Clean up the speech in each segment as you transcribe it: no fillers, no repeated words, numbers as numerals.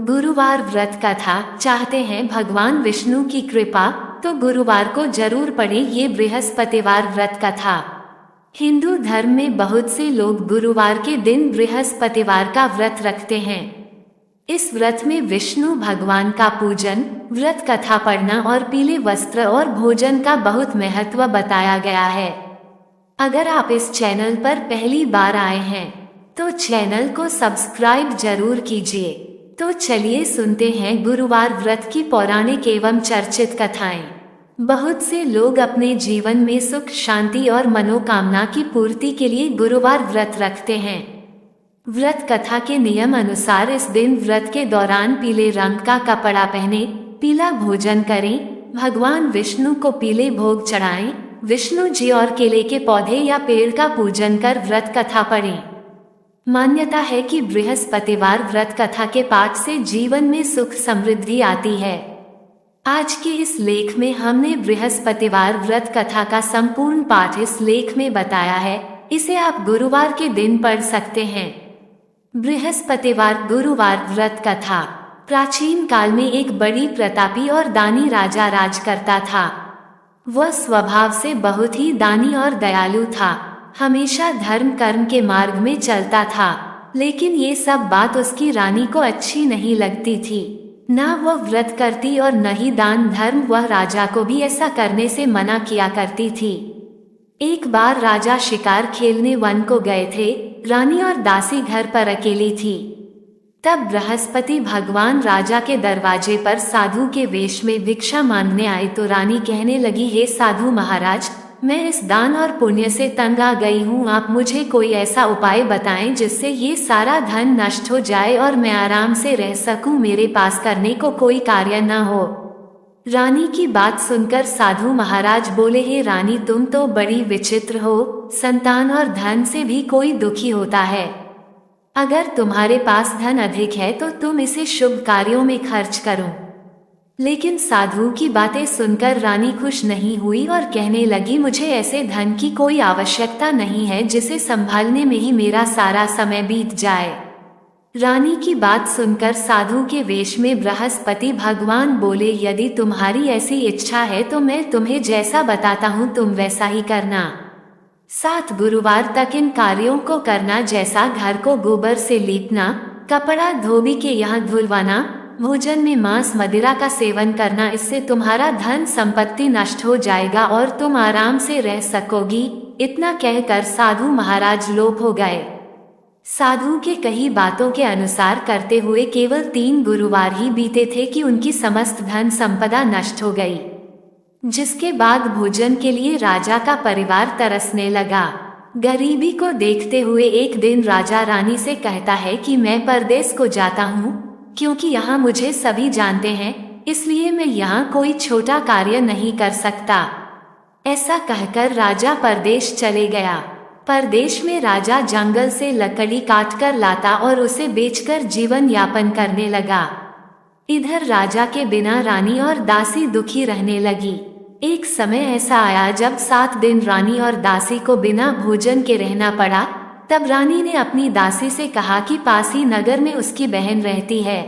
गुरुवार व्रत कथा। चाहते हैं भगवान विष्णु की कृपा तो गुरुवार को जरूर पढ़ें ये बृहस्पतिवार व्रत कथा। हिंदू धर्म में बहुत से लोग गुरुवार के दिन बृहस्पतिवार का व्रत रखते हैं। इस व्रत में विष्णु भगवान का पूजन, व्रत कथा पढ़ना और पीले वस्त्र और भोजन का बहुत महत्व बताया गया है। अगर आप इस चैनल पर पहली बार आए हैं तो चैनल को सब्सक्राइब जरूर कीजिए। तो चलिए सुनते हैं गुरुवार व्रत की पौराणिक एवं चर्चित कथाएं। बहुत से लोग अपने जीवन में सुख, शांति और मनोकामना की पूर्ति के लिए गुरुवार व्रत रखते हैं। व्रत कथा के नियम अनुसार इस दिन व्रत के दौरान पीले रंग का कपड़ा पहने, पीला भोजन करें, भगवान विष्णु को पीले भोग चढ़ाएं, विष्णु जी और केले के पौधे या पेड़ का पूजन कर व्रत कथा पढ़ें। मान्यता है कि बृहस्पतिवार व्रत कथा के पाठ से जीवन में सुख समृद्धि आती है। आज के इस लेख में हमने बृहस्पतिवार व्रत कथा का संपूर्ण पाठ इस लेख में बताया है। इसे आप गुरुवार के दिन पढ़ सकते हैं। बृहस्पतिवार गुरुवार व्रत कथा। प्राचीन काल में एक बड़ी प्रतापी और दानी राजा राज करता था। वह स्वभाव से बहुत ही दानी और दयालु था। हमेशा धर्म कर्म के मार्ग में चलता था, लेकिन ये सब बात उसकी रानी को अच्छी नहीं लगती थी। न वह व्रत करती और न ही दान धर्म। वह राजा को भी ऐसा करने से मना किया करती थी। एक बार राजा शिकार खेलने वन को गए थे। रानी और दासी घर पर अकेली थी। तब बृहस्पति भगवान राजा के दरवाजे पर साधु के वेश में भिक्षा मांगने आए तो रानी कहने लगी, हे साधु महाराज, मैं इस दान और पुण्य से तंग आ गई हूँ। आप मुझे कोई ऐसा उपाय बताएं जिससे ये सारा धन नष्ट हो जाए और मैं आराम से रह सकूं। मेरे पास करने को कोई कार्य न हो। रानी की बात सुनकर साधु महाराज बोले, हे रानी, तुम तो बड़ी विचित्र हो। संतान और धन से भी कोई दुखी होता है। अगर तुम्हारे पास धन अधिक है तो तुम इसे शुभ कार्यों में खर्च करो। लेकिन साधु की बातें सुनकर रानी खुश नहीं हुई और कहने लगी, मुझे ऐसे धन की कोई आवश्यकता नहीं है जिसे संभालने में ही मेरा सारा समय बीत जाए। रानी की बात सुनकर साधु के वेश में बृहस्पति भगवान बोले, यदि तुम्हारी ऐसी इच्छा है तो मैं तुम्हें जैसा बताता हूँ तुम वैसा ही करना। 7 गुरुवार तक इन कार्यों को करना, जैसा घर को गोबर से लीपना, कपड़ा धोबी के यहाँ धुलवाना, भोजन में मांस मदिरा का सेवन करना। इससे तुम्हारा धन संपत्ति नष्ट हो जाएगा और तुम आराम से रह सकोगी। इतना कहकर साधु महाराज लोप हो गए। साधु के कई बातों के अनुसार करते हुए केवल 3 गुरुवार ही बीते थे कि उनकी समस्त धन संपदा नष्ट हो गई। जिसके बाद भोजन के लिए राजा का परिवार तरसने लगा। गरीबी को देखते हुए एक दिन राजा रानी से कहता है कि मैं परदेश को जाता हूँ, क्योंकि यहाँ मुझे सभी जानते हैं, इसलिए मैं यहाँ कोई छोटा कार्य नहीं कर सकता। ऐसा कहकर राजा परदेश चले गया। परदेश में राजा जंगल से लकड़ी काटकर लाता और उसे बेचकर जीवन यापन करने लगा। इधर राजा के बिना रानी और दासी दुखी रहने लगी। एक समय ऐसा आया जब 7 दिन रानी और दासी को बिना भोजन के रहना पड़ा। तब रानी ने अपनी दासी से कहा कि पास ही नगर में उसकी बहन रहती है।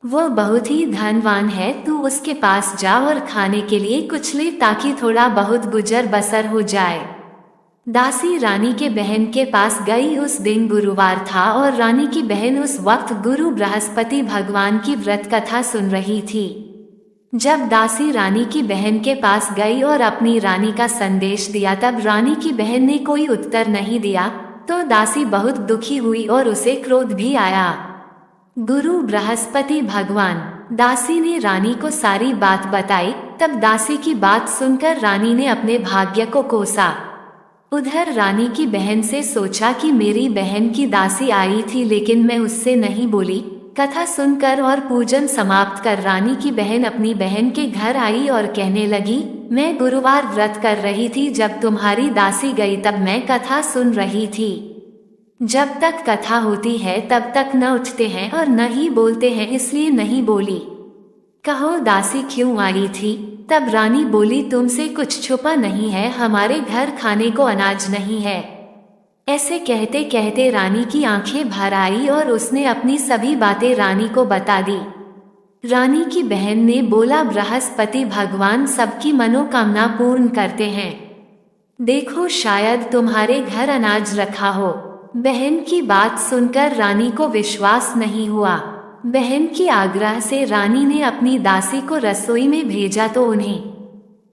वो बहुत ही धनवान है, तू उसके पास जा और खाने के लिए कुछ ले ताकि थोड़ा बहुत गुजर बसर हो जाए। दासी रानी के बहन के पास गई। उस दिन गुरुवार था और रानी की बहन उस वक्त गुरु बृहस्पति भगवान की व्रत कथा सुन रही थी। जब दासी रानी की बहन के पास गई और अपनी रानी का संदेश दिया, तब रानी की बहन ने कोई उत्तर नहीं दिया तो दासी बहुत दुखी हुई और उसे क्रोध भी आया। गुरु बृहस्पति भगवान, दासी ने रानी को सारी बात बताई। तब दासी की बात सुनकर रानी ने अपने भाग्य को कोसा। उधर रानी की बहन से सोचा कि मेरी बहन की दासी आई थी लेकिन मैं उससे नहीं बोली। कथा सुनकर और पूजन समाप्त कर रानी की बहन अपनी बहन के घर आई और कहने लगी, मैं गुरुवार व्रत कर रही थी, जब तुम्हारी दासी गई तब मैं कथा सुन रही थी। जब तक कथा होती है तब तक न उठते हैं और न ही बोलते हैं, इसलिए नहीं बोली। कहो दासी क्यों आई थी? तब रानी बोली, तुमसे कुछ छुपा नहीं है, हमारे घर खाने को अनाज नहीं है। ऐसे कहते कहते रानी की आंखें भर आई और उसने अपनी सभी बातें रानी को बता दी। रानी की बहन ने बोला, बृहस्पति भगवान सबकी मनोकामना पूर्ण करते हैं। देखो शायद तुम्हारे घर अनाज रखा हो। बहन की बात सुनकर रानी को विश्वास नहीं हुआ। बहन की आग्रह से रानी ने अपनी दासी को रसोई में भेजा तो उन्हें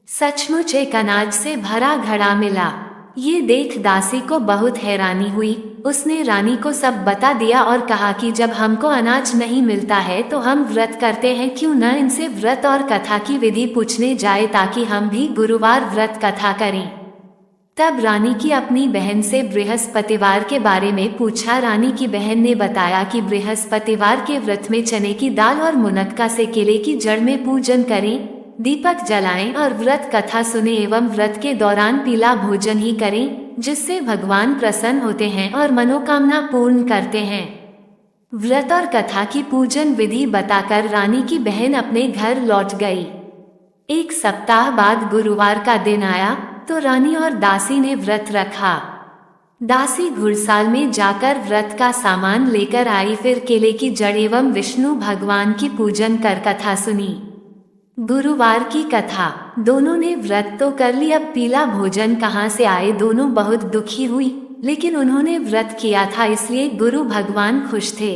सचमुच एक अनाज से भरा घड़ा मिला। ये देख दासी को बहुत हैरानी हुई। उसने रानी को सब बता दिया और कहा कि जब हमको अनाज नहीं मिलता है तो हम व्रत करते हैं, क्यों न इनसे व्रत और कथा की विधि पूछने जाए ताकि हम भी गुरुवार व्रत कथा करें। तब रानी की अपनी बहन से बृहस्पतिवार के बारे में पूछा। रानी की बहन ने बताया कि बृहस्पतिवार के व्रत में चने की दाल और मुनक्का से केले की जड़ में पूजन करें, दीपक जलाएं और व्रत कथा सुने एवं व्रत के दौरान पीला भोजन ही करें, जिससे भगवान प्रसन्न होते हैं और मनोकामना पूर्ण करते हैं। व्रत और कथा की पूजन विधि बताकर रानी की बहन अपने घर लौट गई। एक सप्ताह बाद गुरुवार का दिन आया तो रानी और दासी ने व्रत रखा। दासी घुड़साल में जाकर व्रत का सामान लेकर आई, फिर केले की जड़ एवं विष्णु भगवान की पूजन कर कथा सुनी। गुरुवार की कथा। दोनों ने व्रत तो कर लिया, अब पीला भोजन कहाँ से आए। दोनों बहुत दुखी हुई, लेकिन उन्होंने व्रत किया था इसलिए गुरु भगवान खुश थे।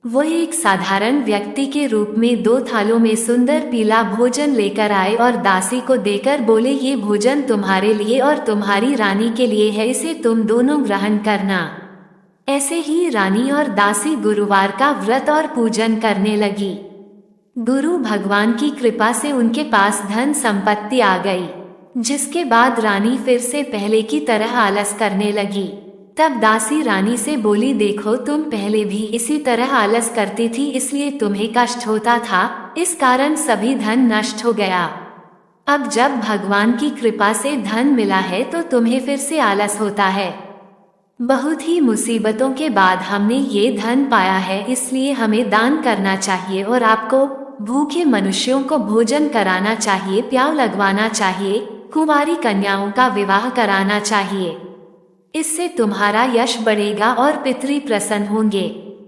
वो एक साधारण व्यक्ति के रूप में 2 थालों में सुंदर पीला भोजन लेकर आए और दासी को देकर बोले, ये भोजन तुम्हारे लिए और तुम्हारी रानी के लिए है, इसे तुम दोनों ग्रहण करना। ऐसे ही रानी और दासी गुरुवार का व्रत और पूजन करने लगी। गुरु भगवान की कृपा से उनके पास धन संपत्ति आ गई, जिसके बाद रानी फिर से पहले की तरह आलस करने लगी। तब दासी रानी से बोली, देखो तुम पहले भी इसी तरह आलस करती थी, इसलिए तुम्हें कष्ट होता था, इस कारण सभी धन नष्ट हो गया। अब जब भगवान की कृपा से धन मिला है तो तुम्हें फिर से आलस होता है। बहुत ही मुसीबतों के बाद हमने ये धन पाया है, इसलिए हमें दान करना चाहिए और आपको भूखे मनुष्यों को भोजन कराना चाहिए, प्याव लगवाना चाहिए, कुंवारी कन्याओं का विवाह कराना चाहिए। इससे तुम्हारा यश बढ़ेगा और पितृ प्रसन्न होंगे।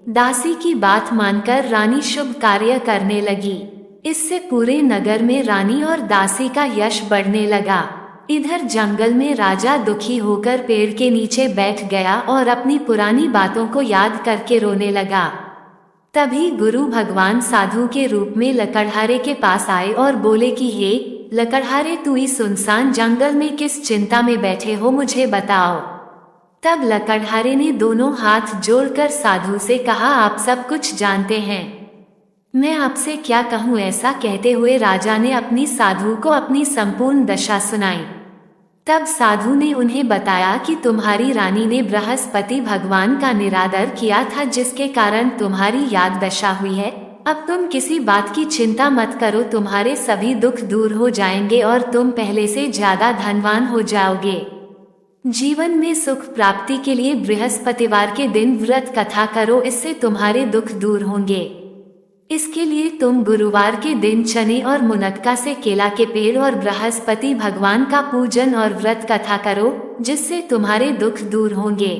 दासी की बात मानकर रानी शुभ कार्य करने लगी। इससे पूरे नगर में रानी और दासी का यश बढ़ने लगा। इधर जंगल में राजा दुखी होकर पेड़ के नीचे बैठ गया और अपनी पुरानी बातों को याद करके रोने लगा। तभी गुरु भगवान साधु के रूप में लकड़हारे के पास आए और बोले कि हे लकड़हारे, तू इस सुनसान जंगल में किस चिंता में बैठे हो, मुझे बताओ। तब लकड़हारे ने दोनों हाथ जोड़कर साधु से कहा, आप सब कुछ जानते हैं, मैं आपसे क्या कहूँ। ऐसा कहते हुए राजा ने अपनी साधु को अपनी संपूर्ण दशा सुनाई। तब साधु ने उन्हें बताया कि तुम्हारी रानी ने बृहस्पति भगवान का निरादर किया था, जिसके कारण तुम्हारी याद दशा हुई है। अब तुम किसी बात की चिंता मत करो, तुम्हारे सभी दुख दूर हो जाएंगे और तुम पहले से ज्यादा धनवान हो जाओगे। जीवन में सुख प्राप्ति के लिए बृहस्पतिवार के दिन व्रत कथा करो, इससे तुम्हारे दुख दूर होंगे। इसके लिए तुम गुरुवार के दिन चने और मुनक्का से केला के पेड़ और बृहस्पति भगवान का पूजन और व्रत कथा करो, जिससे तुम्हारे दुख दूर होंगे।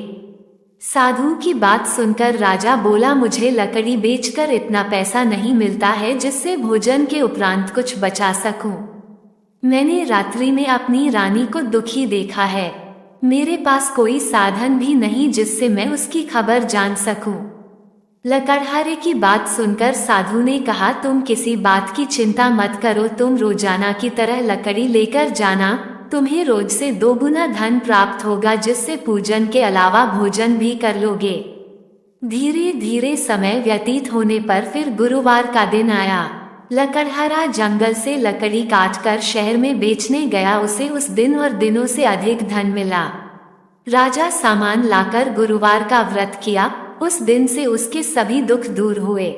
साधु की बात सुनकर राजा बोला, मुझे लकड़ी बेचकर इतना पैसा नहीं मिलता है जिससे भोजन के उपरांत कुछ बचा सकूं। मैंने रात्रि में अपनी रानी को दुखी देखा है। मेरे पास कोई साधन भी नहीं जिससे मैं उसकी खबर जान सकूं। लकड़हारे की बात सुनकर साधु ने कहा, तुम किसी बात की चिंता मत करो, तुम रोजाना की तरह लकड़ी लेकर जाना, तुम्हें रोज से 2 गुना धन प्राप्त होगा, जिससे पूजन के अलावा भोजन भी कर लोगे। धीरे धीरे समय व्यतीत होने पर फिर गुरुवार का दिन आया। लकड़हारा जंगल से लकड़ी काटकर शहर में बेचने गया। उसे उस दिन और दिनों से अधिक धन मिला। राजा सामान लाकर गुरुवार का व्रत किया। उस दिन से उसके सभी दुख दूर हुए।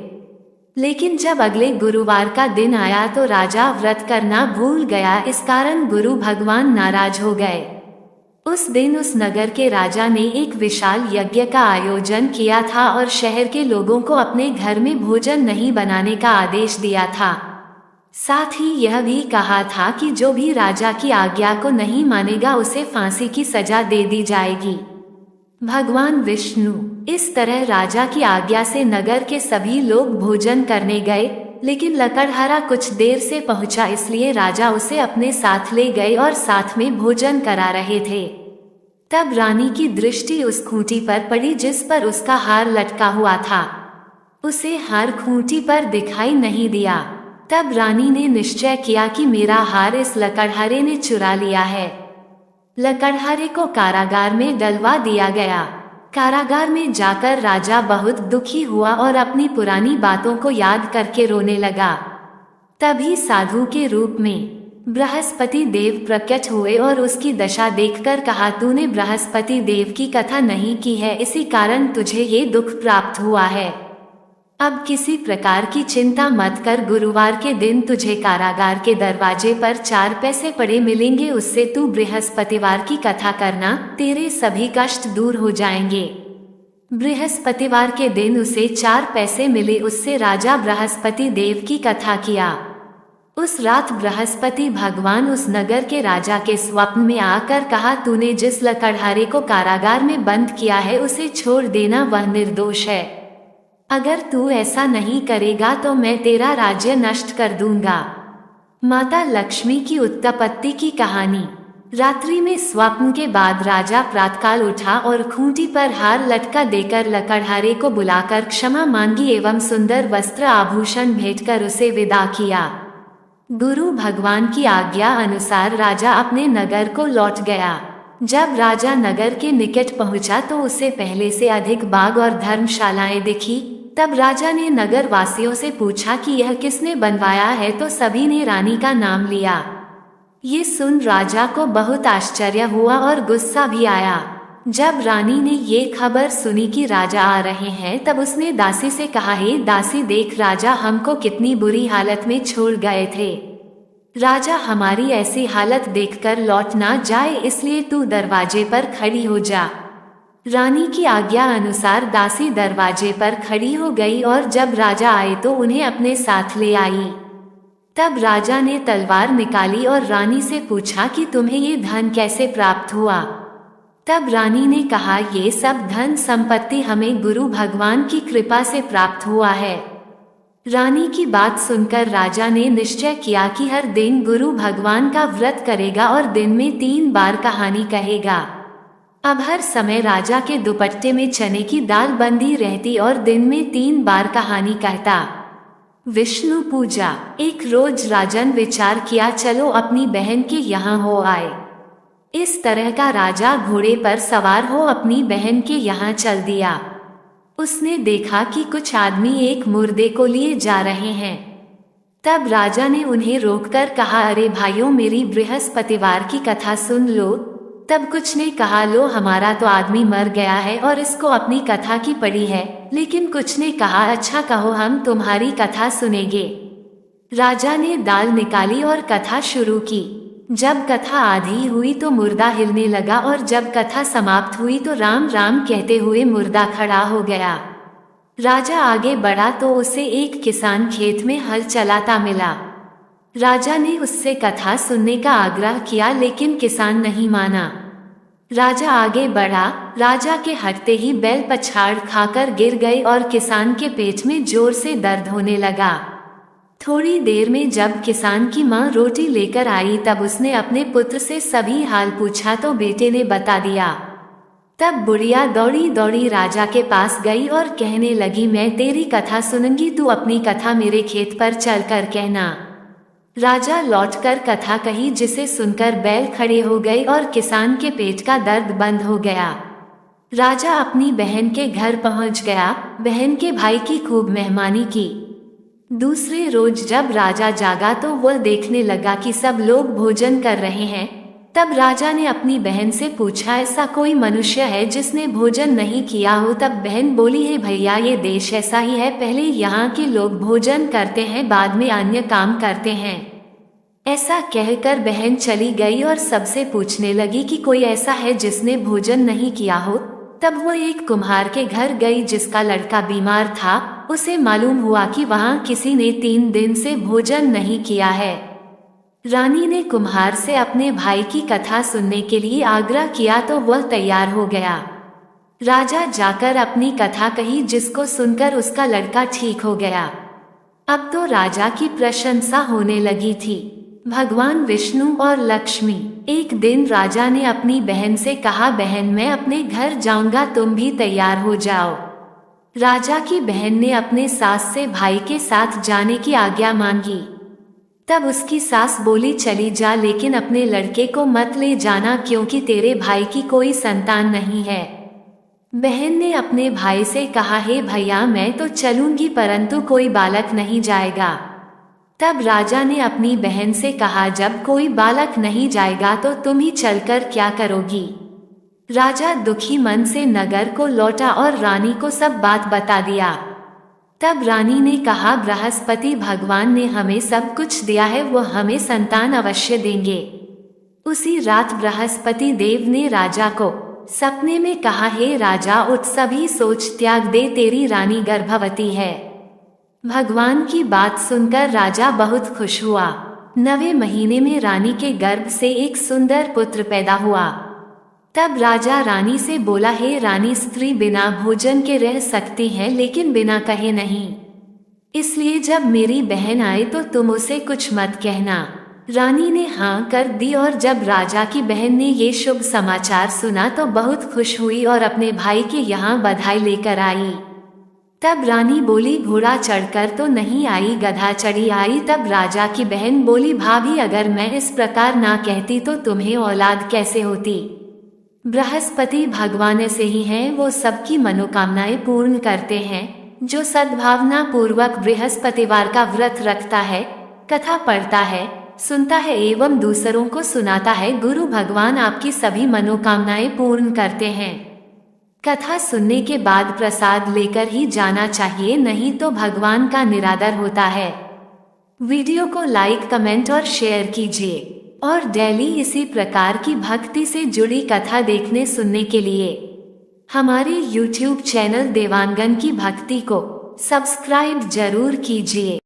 लेकिन जब अगले गुरुवार का दिन आया तो राजा व्रत करना भूल गया। इस कारण गुरु भगवान नाराज हो गए। उस दिन उस नगर के राजा ने एक विशाल यज्ञ का आयोजन किया था और शहर के लोगों को अपने घर में भोजन नहीं बनाने का आदेश दिया था। साथ ही यह भी कहा था कि जो भी राजा की आज्ञा को नहीं मानेगा उसे फांसी की सजा दे दी जाएगी। भगवान विष्णु। इस तरह राजा की आज्ञा से नगर के सभी लोग भोजन करने गए, लेकिन लकड़हारा कुछ देर से पहुंचा, इसलिए राजा उसे अपने साथ ले गए और साथ में भोजन करा रहे थे। तब रानी की दृष्टि उस खूंटी पर पड़ी जिस पर उसका हार लटका हुआ था। उसे हार खूंटी पर दिखाई नहीं दिया। तब रानी ने निश्चय किया कि मेरा हार इस लकड़हारे ने चुरा लिया है। लकड़हारे को कारागार में डलवा दिया गया। कारागार में जाकर राजा बहुत दुखी हुआ और अपनी पुरानी बातों को याद करके रोने लगा। तभी साधु के रूप में बृहस्पति देव प्रकट हुए और उसकी दशा देखकर कहा, तूने बृहस्पति देव की कथा नहीं की है, इसी कारण तुझे ये दुख प्राप्त हुआ है। अब किसी प्रकार की चिंता मत कर, गुरुवार के दिन तुझे कारागार के दरवाजे पर 4 पैसे पड़े मिलेंगे, उससे तू बृहस्पतिवार की कथा करना, तेरे सभी कष्ट दूर हो जाएंगे। बृहस्पतिवार के दिन उसे 4 पैसे मिले, उससे राजा बृहस्पति देव की कथा किया। उस रात बृहस्पति भगवान उस नगर के राजा के स्वप्न में आकर कहा, तूने जिस लकड़हारे को कारागार में बंद किया है उसे छोड़ देना, वह निर्दोष है। अगर तू ऐसा नहीं करेगा तो मैं तेरा राज्य नष्ट कर दूंगा। माता लक्ष्मी की उत्पत्ति की कहानी। रात्रि में स्वप्न के बाद राजा प्रातःकाल उठा और खूंटी पर हार लटका देकर लकड़हारे को बुलाकर क्षमा मांगी एवं सुंदर वस्त्र आभूषण भेंटकर उसे विदा किया। गुरु भगवान की आज्ञा अनुसार राजा अपने नगर को लौट गया। जब राजा नगर के निकट पहुंचा तो उसे पहले से अधिक बाग और धर्मशालाएं दिखी। तब राजा ने नगर वासियों से पूछा कि यह किसने बनवाया है, तो सभी ने रानी का नाम लिया। ये सुन राजा को बहुत आश्चर्य हुआ और गुस्सा भी आया। जब रानी ने ये खबर सुनी कि राजा आ रहे हैं, तब उसने दासी से कहा, हे दासी देख, राजा हमको कितनी बुरी हालत में छोड़ गए थे। राजा हमारी ऐसी हालत देखकर लौट ना जाए, इसलिए तू दरवाजे पर खड़ी हो जा। रानी की आज्ञा अनुसार दासी दरवाजे पर खड़ी हो गई और जब राजा आए तो उन्हें अपने साथ ले आई। तब राजा ने तलवार निकाली और रानी से पूछा कि तुम्हें ये धन कैसे प्राप्त हुआ। तब रानी ने कहा, ये सब धन संपत्ति हमें गुरु भगवान की कृपा से प्राप्त हुआ है। रानी की बात सुनकर राजा ने निश्चय किया कि हर दिन गुरु भगवान का व्रत करेगा और दिन में 3 बार कहानी कहेगा। अब हर समय राजा के दुपट्टे में चने की दाल बंधी रहती और दिन में 3 बार कहानी कहता। विष्णु पूजा। एक रोज राजन विचार किया, चलो अपनी बहन के यहाँ हो आए। इस तरह का राजा घोड़े पर सवार हो अपनी बहन के यहाँ चल दिया। उसने देखा कि कुछ आदमी एक मुर्दे को लिए जा रहे हैं। तब राजा ने उन्हें रोककर कहा, अरे भाइयों, मेरी बृहस्पतिवार की कथा सुन लो। तब कुछ ने कहा, लो हमारा तो आदमी मर गया है और इसको अपनी कथा की पड़ी है। लेकिन कुछ ने कहा, अच्छा कहो, हम तुम्हारी कथा सुनेंगे। राजा ने दाल निकाली और कथा शुरू की। जब कथा आधी हुई तो मुर्दा हिलने लगा और जब कथा समाप्त हुई तो राम राम कहते हुए मुर्दा खड़ा हो गया। राजा आगे बढ़ा तो उसे एक किसान खेत में हल चलाता मिला। राजा ने उससे कथा सुनने का आग्रह किया, लेकिन किसान नहीं माना। राजा आगे बढ़ा। राजा के हटते ही बैल पछाड़ खाकर गिर गए और किसान के पेट में जोर से दर्द होने लगा। थोड़ी देर में जब किसान की माँ रोटी लेकर आई तब उसने अपने पुत्र से सभी हाल पूछा तो बेटे ने बता दिया। तब बुढ़िया दौड़ी दौड़ी राजा के पास गई और कहने लगी, मैं तेरी कथा सुनूंगी, तू अपनी कथा मेरे खेत पर चलकर कहना। राजा लौटकर कथा कही, जिसे सुनकर बैल खड़े हो गए और किसान के पेट का दर्द बंद हो गया। राजा अपनी बहन के घर पहुंच गया। बहन के भाई की खूब मेहमानी की। दूसरे रोज जब राजा जागा तो वह देखने लगा कि सब लोग भोजन कर रहे हैं। तब राजा ने अपनी बहन से पूछा, ऐसा कोई मनुष्य है जिसने भोजन नहीं किया हो। तब बहन बोली, है भैया, ये देश ऐसा ही है, पहले यहाँ के लोग भोजन करते हैं, बाद में अन्य काम करते हैं। ऐसा कहकर बहन चली गई और सबसे पूछने लगी कि कोई ऐसा है जिसने भोजन नहीं किया हो। तब वो एक कुम्हार के घर गई जिसका लड़का बीमार था। उसे मालूम हुआ कि वहाँ किसी ने 3 दिन से भोजन नहीं किया है। रानी ने कुम्हार से अपने भाई की कथा सुनने के लिए आग्रह किया तो वह तैयार हो गया। राजा जाकर अपनी कथा कही, जिसको सुनकर उसका लड़का ठीक हो गया। अब तो राजा की प्रशंसा होने लगी थी। भगवान विष्णु और लक्ष्मी। एक दिन राजा ने अपनी बहन से कहा, बहन मैं अपने घर जाऊंगा, तुम भी तैयार हो जाओ। राजा की बहन ने अपने सास से भाई के साथ जाने की आज्ञा मांगी। तब उसकी सास बोली, चली जा, लेकिन अपने लड़के को मत ले जाना, क्योंकि तेरे भाई की कोई संतान नहीं है। बहन ने अपने भाई से कहा, हे भैया मैं तो चलूंगी, परंतु कोई बालक नहीं जाएगा। तब राजा ने अपनी बहन से कहा, जब कोई बालक नहीं जाएगा तो तुम ही चलकर क्या करोगी। राजा दुखी मन से नगर को लौटा और रानी को सब बात बता दिया। तब रानी ने कहा, बृहस्पति भगवान ने हमें सब कुछ दिया है, वो हमें संतान अवश्य देंगे। उसी रात बृहस्पति देव ने राजा को सपने में कहा, हे राजा उठ, सभी सोच त्याग दे, तेरी रानी गर्भवती है। भगवान की बात सुनकर राजा बहुत खुश हुआ। 9वें महीने में रानी के गर्भ से एक सुंदर पुत्र पैदा हुआ। तब राजा रानी से बोला, हे रानी, स्त्री बिना भोजन के रह सकती है, लेकिन बिना कहे नहीं। इसलिए जब मेरी बहन आए तो तुम उसे कुछ मत कहना। रानी ने हाँ कर दी, और जब राजा की बहन ने ये शुभ समाचार सुना तो बहुत खुश हुई और अपने भाई के यहाँ बधाई लेकर आई। तब रानी बोली, घोड़ा चढ़कर तो नहीं आई, गधा चढ़ी आई। तब राजा की बहन बोली, भाभी अगर मैं इस प्रकार ना कहती तो तुम्हें औलाद कैसे होती। बृहस्पति भगवान ऐसे ही हैं, वो सबकी मनोकामनाएं पूर्ण करते हैं। जो सद्भावना पूर्वक बृहस्पतिवार का व्रत रखता है, कथा पढ़ता है, सुनता है एवं दूसरों को सुनाता है, गुरु भगवान आपकी सभी मनोकामनाएं पूर्ण करते हैं। कथा सुनने के बाद प्रसाद लेकर ही जाना चाहिए, नहीं तो भगवान का निरादर होता है। वीडियो को लाइक, कमेंट और शेयर कीजिए और डेली इसी प्रकार की भक्ति से जुड़ी कथा देखने सुनने के लिए हमारे YouTube चैनल देवांगन की भक्ति को सब्सक्राइब जरूर कीजिए।